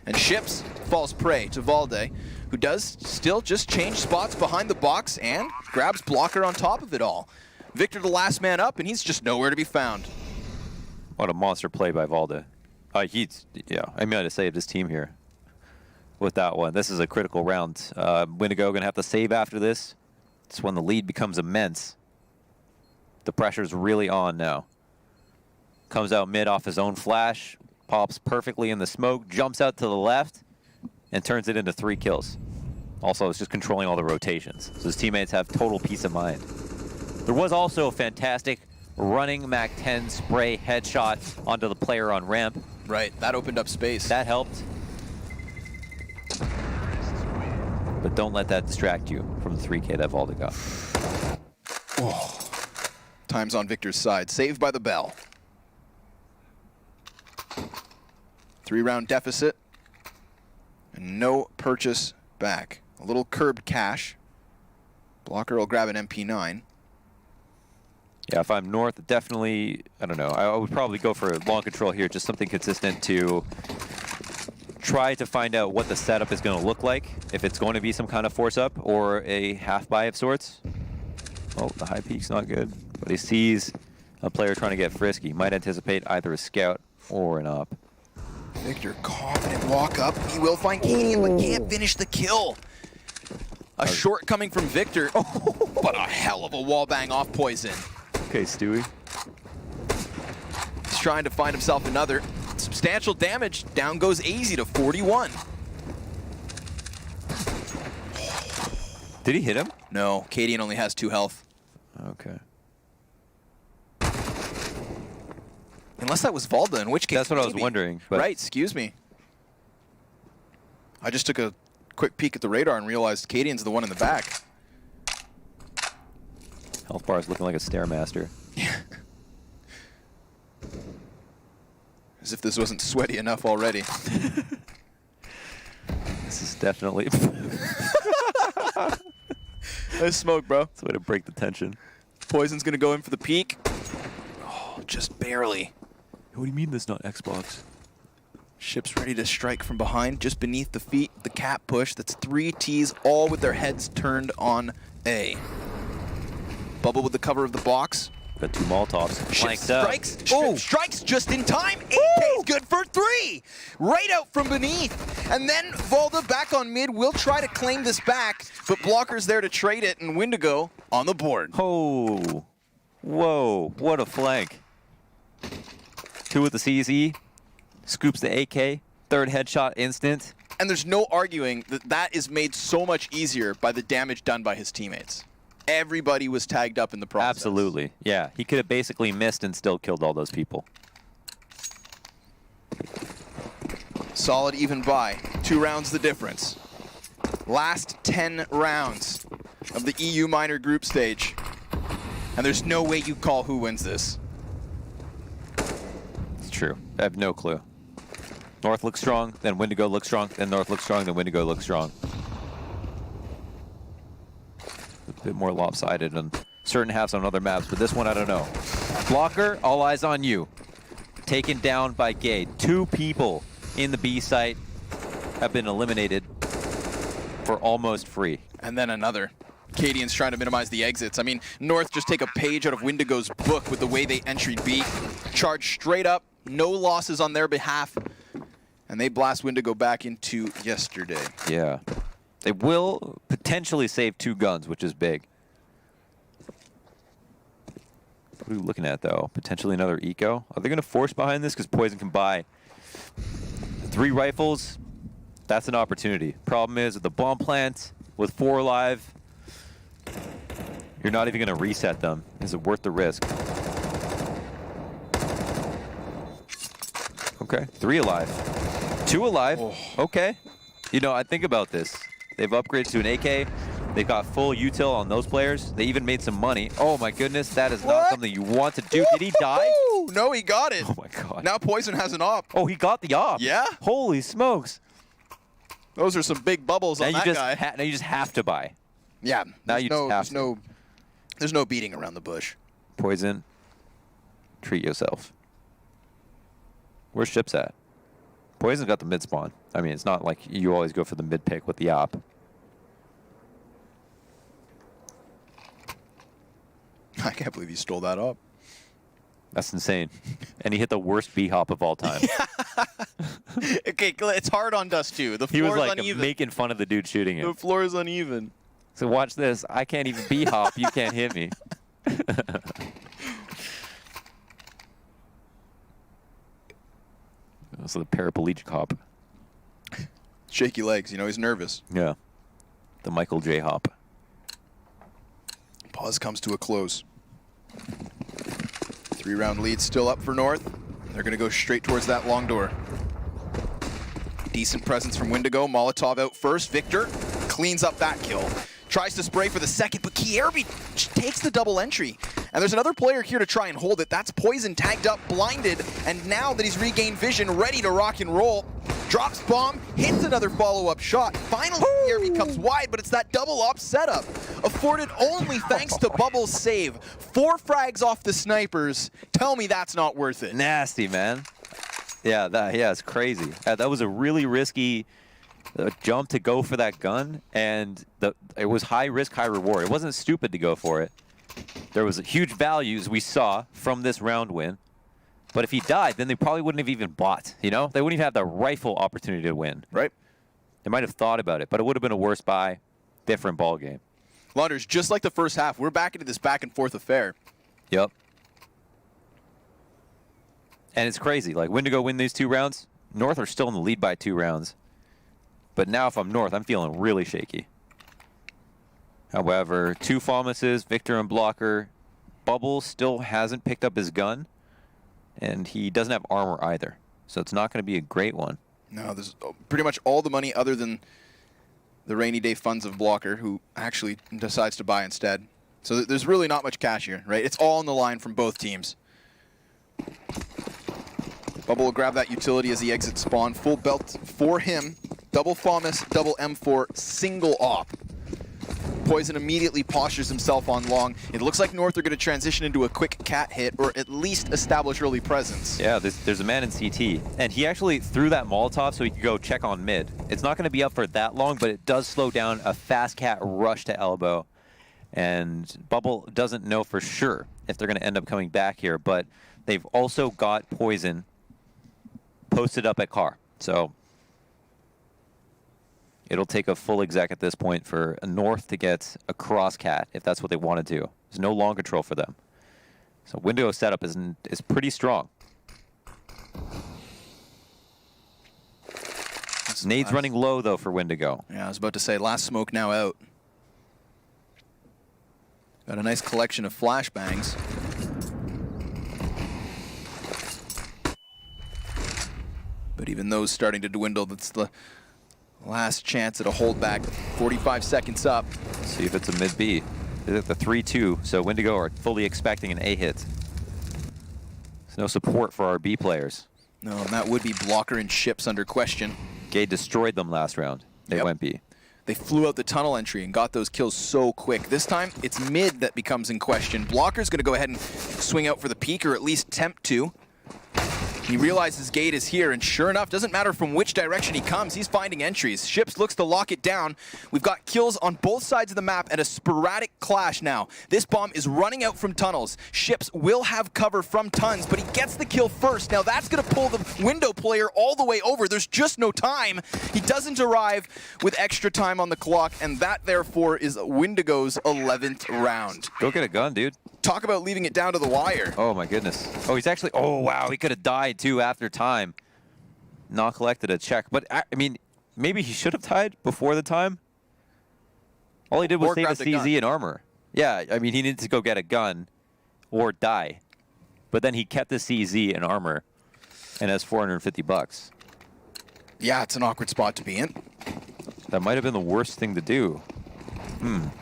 And Ships falls prey to Valde, who does still just change spots behind the box and grabs Blocker on top of it all. Victor the last man up, and he's just nowhere to be found. What a monster play by Valde. Yeah, I mean to save his team here. with that one. This is a critical round. Windigo going to have to save after this. It's when the lead becomes immense. The pressure's really on now. Comes out mid off his own flash. Pops perfectly in the smoke. Jumps out to the left. And turns it into 3 kills. Also, it's just controlling all the rotations. So his teammates have total peace of mind. There was also a fantastic running MAC-10 spray headshot onto the player on ramp. Right, that opened up space. That helped. But don't let that distract you from the 3K that Valda got. Oh. Time's on Victor's side. Saved by the bell. 3-round deficit. And no purchase back. A little curbed cash. Blocker will grab an MP9. Yeah, if I'm North, definitely, I don't know. I would probably go for long control here, just something consistent to try to find out what the setup is going to look like, if it's going to be some kind of force up or a half buy of sorts. Oh, the high peak's not good, but he sees a player trying to get frisky. Might anticipate either a scout or an op. Victor, confident walk up. He will find Canadian, but can't finish the kill. A short coming from Victor, but a hell of a wall bang off Poison. Okay, Stewie. He's trying to find himself another. Substantial damage. Down goes Easy to 41. Did he hit him? No, Cadian only has 2 health. Okay. Unless that was Valda, in which case That's what I was maybe. wondering. But Right, excuse me. I just took a quick peek at the radar and realized Cadian's the one in the back. health bar is looking like a Stairmaster. As if this wasn't sweaty enough already. This is definitely Nice smoke, bro. That's a way to break the tension. Poison's gonna go in for the peak. Oh, just barely. What do you mean that's not Xbox? Ship's ready to strike from behind, just beneath the feet, the cap push. That's 3 Ts, all with their heads turned on A. Bubble with the cover of the box. Got 2 Molotovs. Ship Flanked up. strikes. Oh, strikes just in time. 8K's good for 3. Right out from beneath. And then Valda back on mid will try to claim this back, but Blocker's there to trade it, and Windigo on the board. Oh, whoa, what a flank. 2 with the CZ, scoops the AK, 3rd headshot instant. And there's no arguing that that is made so much easier by the damage done by his teammates. Everybody was tagged up in the process. Absolutely, yeah. He could have basically missed and still killed all those people. Solid even buy. 2 rounds the difference. Last 10 rounds of the EU minor group stage. And there's no way you call who wins this. It's true. I have no clue. North looks strong, then Windigo looks strong, then North looks strong, then Windigo looks strong. A bit more lopsided on certain halves on other maps, but this one I don't know. Blocker, all eyes on you. Taken down by Gade. 2 people in the B site have been eliminated for almost free. And then another. Cadian's trying to minimize the exits. I mean, North just take a page out of Windigo's book with the way they entered B. Charge straight up, no losses on their behalf. And they blast Windigo back into yesterday. Yeah. They will potentially save 2 guns, which is big. What are we looking at, though? Potentially another eco? Are they going to force behind this? Because Poison can buy 3 rifles. That's an opportunity. Problem is, with the bomb plant, with 4 alive, you're not even going to reset them. Is it worth the risk? Okay, 3 alive. 2 alive. Oh. Okay. You know, I think about this. They've upgraded to an AK. They've got full util on those players. They even made some money. Oh my goodness, that is not something you want to do. Did he die? No, he got it. Oh my god. Now Poison has an op. Oh, he got the op. Yeah? Holy smokes. Those are some big bubbles Now on you that just guy. now you just have to buy. Yeah. Now you just have to. There's no beating around the bush. Poison. Treat yourself. Where's Ships at? Poison's got the mid spawn. I mean, it's not like you always go for the mid pick with the op. I can't believe you stole that up. That's insane. And he hit the worst B-hop of all time. Okay, it's hard on Dust2. The He was floor is like uneven. making fun of the dude shooting The him. floor is uneven. So watch this. I can't even B-hop. You can't hit me. So the paraplegic hop. Shaky legs, you know, he's nervous. Yeah. The Michael J. hop. Pause comes to a close. 3-round lead still up for North. They're going to go straight towards that long door. Decent presence from Windigo. Molotov out first. Victor cleans up that kill. Tries to spray for the second, but Kierby takes the double entry. And there's another player here to try and hold it. That's Poison tagged up, blinded, and now that he's regained vision, ready to rock and roll. Drops bomb, hits another follow-up shot. Finally, Kierby comes wide, but it's that double op setup. Afforded only thanks to Bubble's save. 4 frags off the snipers. Tell me that's not worth it. Nasty, man. Yeah, it's crazy. That was a really risky jump to go for that gun, and it was high risk, high reward. It wasn't stupid to go for it. There was huge values we saw from this round win. But if he died, then they probably wouldn't have even bought, you know? They wouldn't even have the rifle opportunity to win. Right. They might have thought about it, but it would have been a worse buy, different ball game. Launders, just like the first half, we're back into this back and forth affair. Yep. And it's crazy. Like, Windigo win these 2 rounds. North are still in the lead by 2 rounds. But now if I'm North, I'm feeling really shaky. However, 2 Fomuses, Victor and Blocker. Bubble still hasn't picked up his gun. And he doesn't have armor either. So it's not going to be a great one. No, there's pretty much all the money other than the rainy day funds of Blocker, who actually decides to buy instead. So there's really not much cash here, right? It's all on the line from both teams. Bubble will grab that utility as he exits spawn. Full belt for him. Double Fomus, double M4, single op. Poison immediately postures himself on long. It looks like North are going to transition into a quick cat hit, or at least establish early presence. Yeah, there's a man in CT. And he actually threw that Molotov so he could go check on mid. It's not going to be up for that long, but it does slow down a fast cat rush to elbow. And Bubble doesn't know for sure if they're going to end up coming back here, but they've also got Poison posted up at car. So it'll take a full exec at this point for a North to get a cross cat if that's what they want to do. There's no long control for them. So Windigo setup is pretty strong. Nade's running low though for Windigo. Yeah, I was about to say, last smoke now out. Got a nice collection of flashbangs. But even those starting to dwindle. That's the last chance at a holdback. 45 seconds up. See if it's a mid B. They're at the 3-2, so Windigo are fully expecting an A hit. There's no support for our B players. No, and that would be Blocker and Ships under question. Gay destroyed them last round. They went B. They flew out the tunnel entry and got those kills so quick. This time, it's mid that becomes in question. Blocker's going to go ahead and swing out for the peak, or at least attempt to. He realizes Gate is here, and sure enough, doesn't matter from which direction he comes, he's finding entries. Ships looks to lock it down. We've got kills on both sides of the map and a sporadic clash now. This bomb is running out from tunnels. Ships will have cover from tons, but he gets the kill first. Now that's going to pull the window player all the way over. There's just no time. He doesn't arrive with extra time on the clock, and that, therefore, is Windigo's 11th round. Go get a gun, dude. Talk about leaving it down to the wire. Oh my goodness. Oh, he's actually, oh wow, he could have died too after time. Not collected a check, but I mean, maybe he should have died before the time. All he did was save a CZ and armor. Yeah, I mean, he needed to go get a gun or die. But then he kept the CZ and armor and has 450 bucks. Yeah, it's an awkward spot to be in. That might have been the worst thing to do.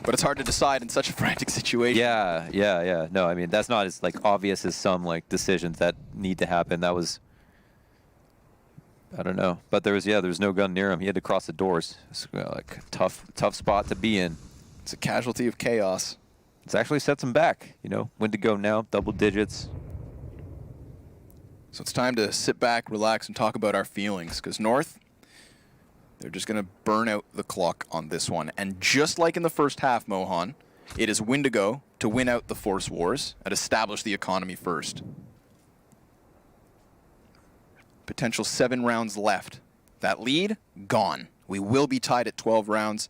But it's hard to decide in such a frantic situation. Yeah. No, I mean, that's not as like obvious as some like decisions that need to happen. That was, I don't know. But there was no gun near him. He had to cross the doors. It's like a tough spot to be in. It's a casualty of chaos. It's actually sets him back, you know. Windigo now, double digits. So it's time to sit back, relax, and talk about our feelings. Because North, they're just going to burn out the clock on this one. And just like in the first half, Mohan, it is Windigo to win out the Force Wars and establish the economy first. Potential 7 rounds left. That lead, gone. We will be tied at 12 rounds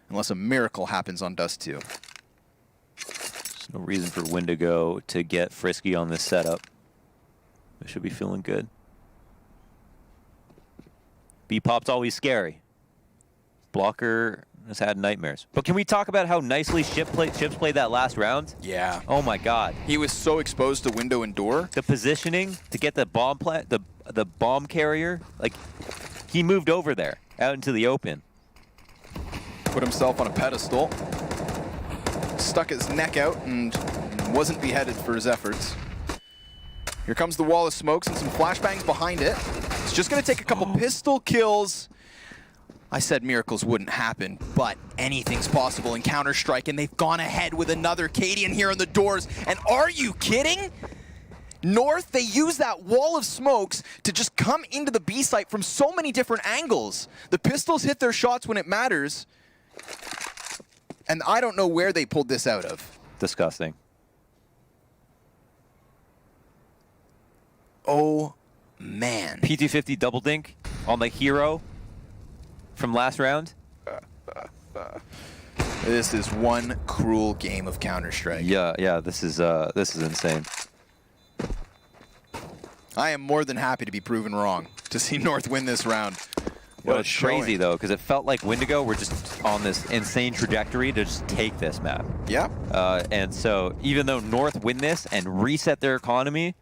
unless a miracle happens on Dust2. There's no reason for Windigo to get frisky on this setup. They should be feeling good. B-Pop's always scary. Blocker has had nightmares. But can we talk about how nicely Chips played that last round? Yeah. Oh my God. He was so exposed to window and door. The positioning to get the bomb the bomb carrier, like he moved over there out into the open. Put himself on a pedestal. Stuck his neck out and wasn't beheaded for his efforts. Here comes the wall of smokes and some flashbangs behind it. It's just going to take a couple pistol kills. I said miracles wouldn't happen, but anything's possible in Counter-Strike, and they've gone ahead with another Cadian here on the doors. And are you kidding? North, they use that wall of smokes to just come into the B site from so many different angles. The pistols hit their shots when it matters. And I don't know where they pulled this out of. Disgusting. Oh, man. PT50 double dink on the hero from last round. This is one cruel game of Counter-Strike. Yeah, this is insane. I am more than happy to be proven wrong, to see North win this round. Well, it's crazy, though, because it felt like Windigo were just on this insane trajectory to just take this map. Yeah. And so even though North win this and reset their economy,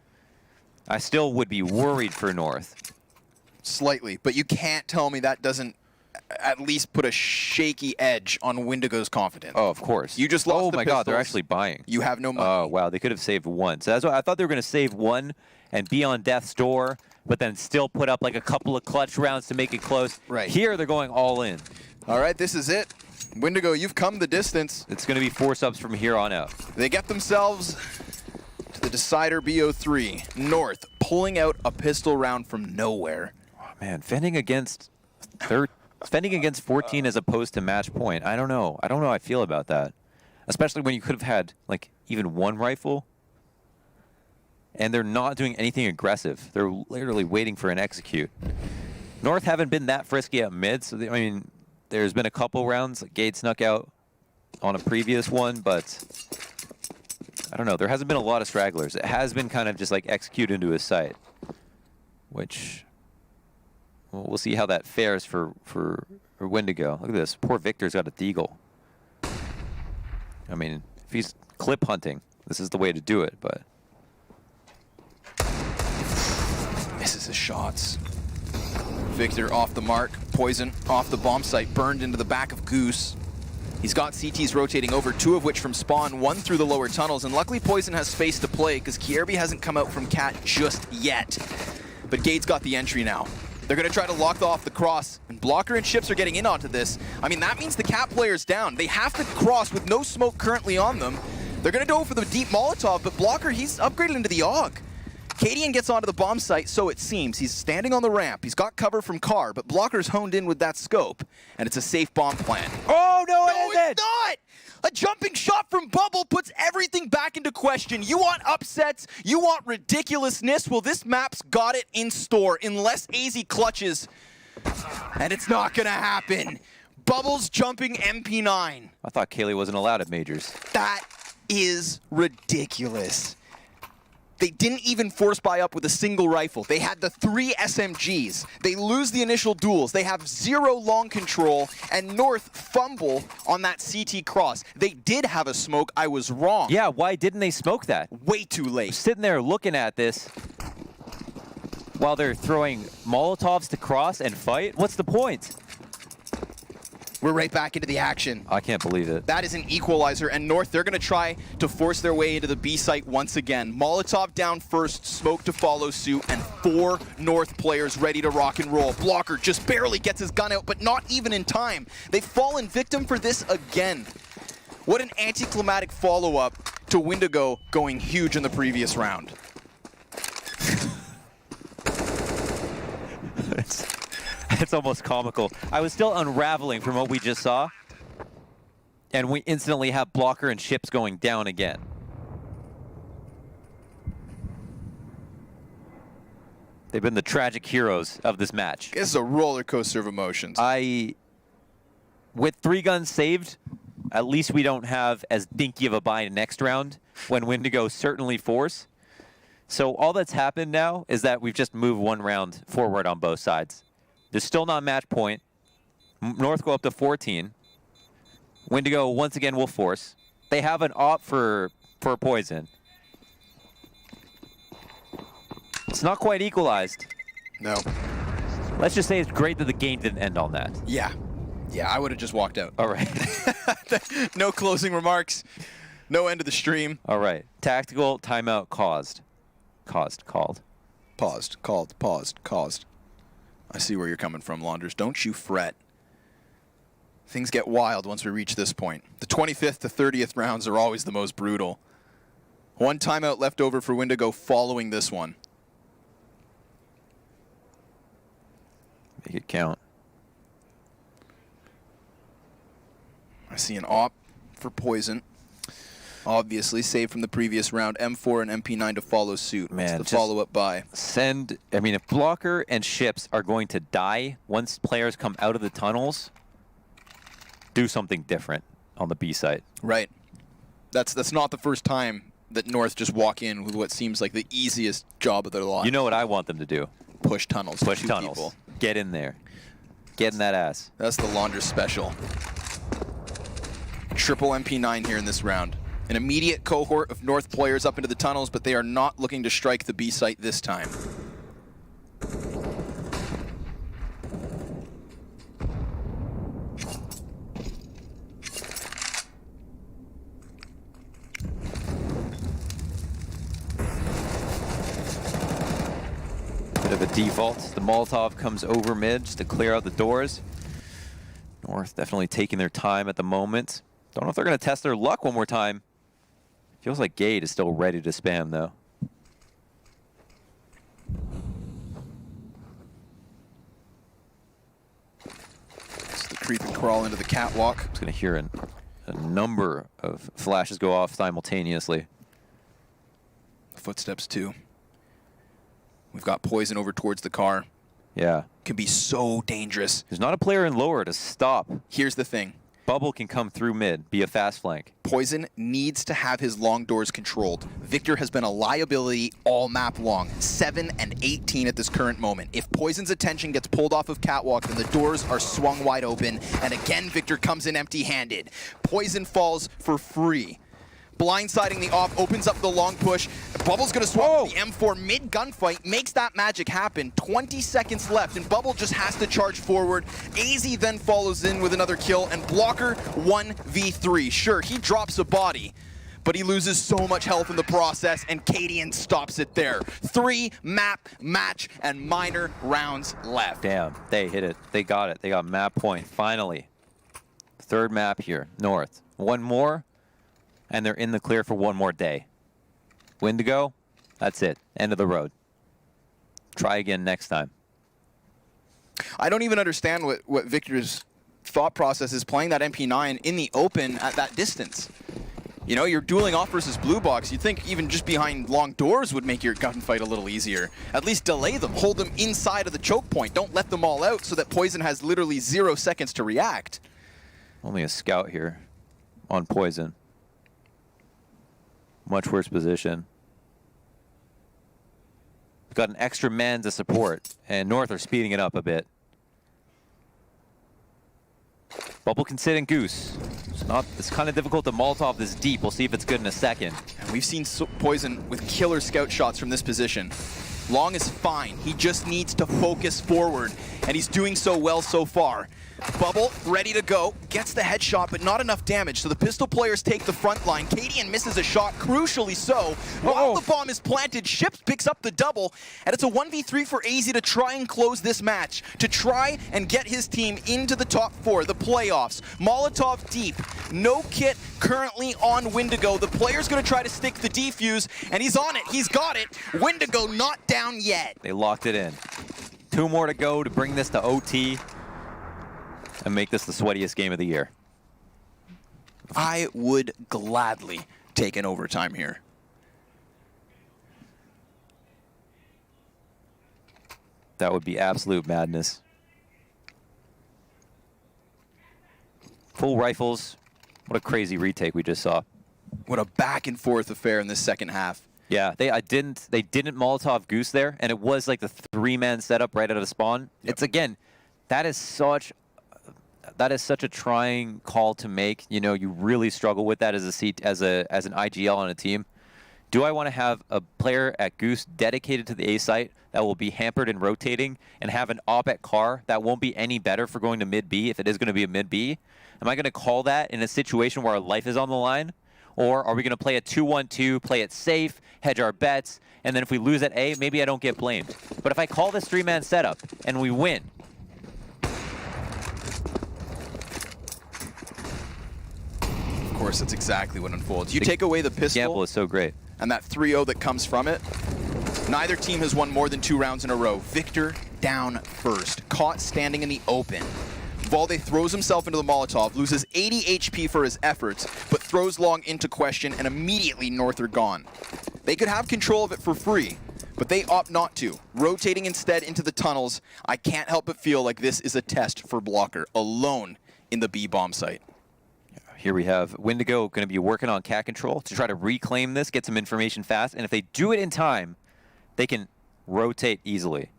I still would be worried for North. Slightly, but you can't tell me that doesn't at least put a shaky edge on Windigo's confidence. Oh, of course. You just lost Oh the my God, they're pistols. actually buying. You have no money. Oh, wow, they could have saved one. So that's why I thought they were going to save one and be on death's door, but then still put up like a couple of clutch rounds to make it close. Right. Here, they're going all in. All right, this is it. Windigo, you've come the distance. It's going to be 4 subs from here on out. They get themselves to the decider BO3. North pulling out a pistol round from nowhere. Oh, man, fending against 14 as opposed to match point. I don't know. I don't know how I feel about that. Especially when you could have had like even one rifle. And they're not doing anything aggressive. They're literally waiting for an execute. North haven't been that frisky at mid. So I mean, there's been a couple rounds. Like Gade snuck out on a previous one, but I don't know. There hasn't been a lot of stragglers. It has been kind of just like execute into his sight, which we'll see how that fares for Windigo. Look at this. Poor Victor's got a deagle. I mean, if he's clip hunting, this is the way to do it, but Misses his shots. Victor off the mark. Poison off the bomb site. Burned into the back of Goose. He's got CTs rotating over, 2 of which from spawn, 1 through the lower tunnels. And luckily Poison has space to play because Kierby hasn't come out from Cat just yet. But Gade's got the entry now. They're going to try to lock off the cross. And Blocker and Chips are getting in onto this. I mean, that means the Cat player's down. They have to cross with no smoke currently on them. They're going to go for the deep Molotov, but Blocker, he's upgraded into the AUG. Cadian gets onto the bomb site, so it seems. He's standing on the ramp. He's got cover from Car, but Blocker's honed in with that scope, and it's a safe bomb plan. oh no, It's not! A jumping shot from Bubble puts everything back into question. You want upsets, you want ridiculousness, well, this map's got it in store, unless AZ clutches, and it's not gonna happen. Bubbles jumping MP9. I thought Kaylee wasn't allowed at majors. That is ridiculous. They didn't even force buy up with a single rifle. They had the 3 SMGs. They lose the initial duels. They have 0 long control, and North fumble on that CT cross. They did have a smoke. I was wrong. Yeah, why didn't they smoke that? Way too late. Sitting there looking at this while they're throwing Molotovs to cross and fight? What's the point? We're right back into the action. I can't believe it. That is an equalizer, and North, they're going to try to force their way into the B site once again. Molotov down first, smoke to follow suit, and 4 North players ready to rock and roll. Blocker just barely gets his gun out, but not even in time. They've fallen victim for this again. What an anticlimactic follow-up to Windigo going huge in the previous round. It's almost comical. I was still unraveling from what we just saw, and we instantly have Blocker and Chips going down again. They've been the tragic heroes of this match. This is a roller coaster of emotions. With 3 guns saved, at least we don't have as dinky of a bind next round when Windigo certainly force. So all that's happened now is that we've just moved 1 round forward on both sides. There's still not match point. North go up to 14. Windigo once again will force. They have an op for poison. It's not quite equalized. No. Let's just say it's great that the game didn't end on that. Yeah. Yeah, I would have just walked out. All right. No closing remarks. No end of the stream. All right. Tactical timeout caused. Called. Paused. Called. Paused. Caused. I see where you're coming from, Launders. Don't you fret. Things get wild once we reach this point. The 25th to 30th rounds are always the most brutal. 1 timeout left over for Windigo following this one. Make it count. I see an op for poison. Obviously, saved from the previous round. M4 and MP9 to follow suit. Man, it's the follow-up by. If Blocker and Ships are going to die once players come out of the tunnels, do something different on the B site. Right. That's not the first time that North just walk in with what seems like the easiest job of their life. You know what I want them to do? Push tunnels. Push Two tunnels. people. Get in there. Get in that ass. That's the Launders special. Triple MP9 here in this round. An immediate cohort of North players up into the tunnels, but they are not looking to strike the B site this time. Bit of a default. The Molotov comes over mid just to clear out the doors. North definitely taking their time at the moment. Don't know if they're going to test their luck one more time. Feels like Gate is still ready to spam, though. It's the creep and crawl into the catwalk. It's going to hear a number of flashes go off simultaneously. Footsteps, too. We've got poison over towards the car. Yeah. Can be so dangerous. There's not a player in lower to stop. Here's the thing. Bubble can come through mid, be a fast flank. Poison needs to have his long doors controlled. Victor has been a liability all map long, 7 and 18 at this current moment. If Poison's attention gets pulled off of Catwalk, then the doors are swung wide open, and again Victor comes in empty-handed. Poison falls for free. Blindsiding the off, opens up the long push. Bubble's gonna swap the M4 mid-gunfight, makes that magic happen. 20 seconds left, and Bubble just has to charge forward. AZ then follows in with another kill, and Blocker 1v3. Sure, he drops a body, but he loses so much health in the process, and Cadian stops it there. 3 map, match, and minor rounds left. Damn, they hit it. They got it. They got map point, finally. 3rd map here, North. 1 more. And they're in the clear for 1 more day. Windigo, that's it. End of the road. Try again next time. I don't even understand what Victor's thought process is playing that MP9 in the open at that distance. You know, you're dueling off versus blue box. You'd think even just behind long doors would make your gunfight a little easier. At least delay them. Hold them inside of the choke point. Don't let them all out so that Poison has literally 0 seconds to react. Only a scout here on Poison. Much worse position. We've got an extra man to support, and North are speeding it up a bit. Bubble can sit in Goose. It's kind of difficult to Molotov this deep. We'll see if it's good in a second. And we've seen Poison with killer scout shots from this position. Long is fine. He just needs to focus forward, and he's doing so well so far. Bubble, ready to go, gets the headshot, but not enough damage, so the pistol players take the front line. Cadian misses a shot, crucially so. While the bomb is planted, Ships picks up the double, and it's a 1v3 for AZ to try and close this match, to try and get his team into the top 4, the playoffs. Molotov deep, no kit currently on Windigo. The player's gonna try to stick the defuse, and he's on it, he's got it. Windigo not down yet. They locked it in. 2 more to go to bring this to OT. And make this the sweatiest game of the year. I would gladly take an overtime here. That would be absolute madness. Full rifles. What a crazy retake we just saw. What a back and forth affair in this second half. Yeah, they didn't Molotov Goose there, and it was like the 3-man setup right out of the spawn. Yep. It's again, that is such a trying call to make. You know, you really struggle with that as an IGL on a team. Do I want to have a player at Goose dedicated to the A site that will be hampered and rotating, and have an op at car that won't be any better for going to mid B if it is going to be a mid B? Am I going to call that in a situation where our life is on the line? Or are we going to play a 2-1-2, play it safe, hedge our bets, and then if we lose at A, maybe I don't get blamed. But if I call this 3-man setup and we win, Of course, that's exactly what unfolds. You take away the pistol example is so great. and that 3-0 that comes from it, neither team has won more than 2 rounds in a row. Victor down first, caught standing in the open. Valde throws himself into the Molotov, loses 80 HP for his efforts, but throws long into question, and immediately North are gone. They could have control of it for free, but they opt not to, rotating instead into the tunnels. I can't help but feel like this is a test for Blocker, alone in the B bomb site. Here we have Windigo going to be working on cat control to try to reclaim this, get some information fast, and if they do it in time, they can rotate easily.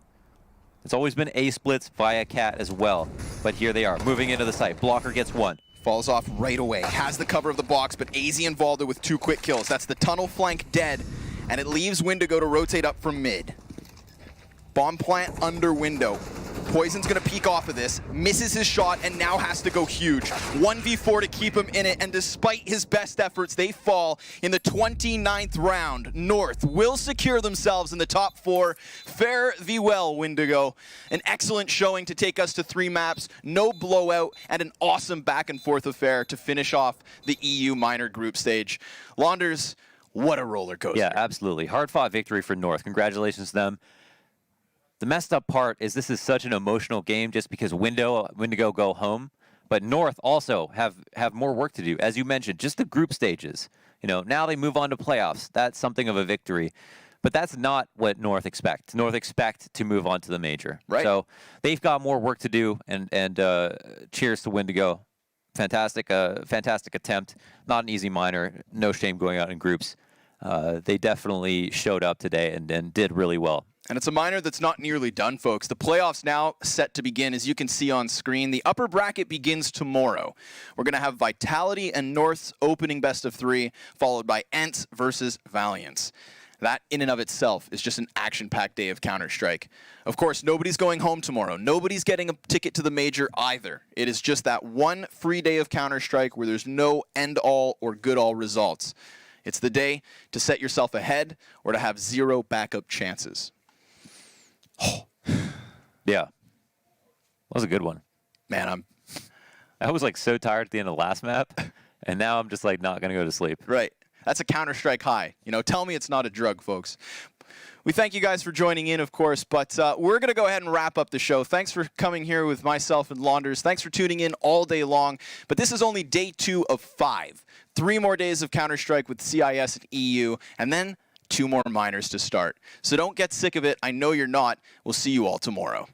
It's always been A splits via cat as well, but here they are, moving into the site. Blocker gets 1. Falls off right away, has the cover of the box, but AZ and Valde with 2 quick kills. That's the tunnel flank dead, and it leaves Windigo to rotate up from mid. Bomb plant under window. Poison's gonna peek off of this, misses his shot, and now has to go huge. 1v4 to keep him in it, and despite his best efforts, they fall in the 29th round. North will secure themselves in the top 4. Fare thee well, Windigo. An excellent showing to take us to 3 maps, no blowout, and an awesome back and forth affair to finish off the EU minor group stage. Launders, what a roller coaster. Yeah, absolutely. Hard-fought victory for North. Congratulations to them. The messed up part is this is such an emotional game just because Windigo go home, but North also have more work to do. As you mentioned, just the group stages. You know, now they move on to playoffs. That's something of a victory. But that's not what North expect. North expect to move on to the major. Right. So they've got more work to do, and cheers to Windigo. Fantastic attempt. Not an easy minor. No shame going out in groups. They definitely showed up today and did really well. And it's a minor that's not nearly done, folks. The playoffs now set to begin, as you can see on screen. The upper bracket begins tomorrow. We're going to have Vitality and North's opening best of 3, followed by Ents versus Valiants. That in and of itself is just an action-packed day of Counter-Strike. Of course, nobody's going home tomorrow. Nobody's getting a ticket to the major either. It is just that one free day of Counter-Strike where there's no end-all or good-all results. It's the day to set yourself ahead or to have 0 backup chances. Yeah. That was a good one. Man, I was like so tired at the end of the last map, and now I'm just like not going to go to sleep. right. That's a Counter-Strike high. You know, tell me it's not a drug, folks. We thank you guys for joining in, of course, but we're going to go ahead and wrap up the show. Thanks for coming here with myself and Launders. Thanks for tuning in all day long. But this is only day 2 of 5. 3 more days of Counter-Strike with CIS and EU, and then 2 more minors to start. So don't get sick of it. I know you're not. We'll see you all tomorrow.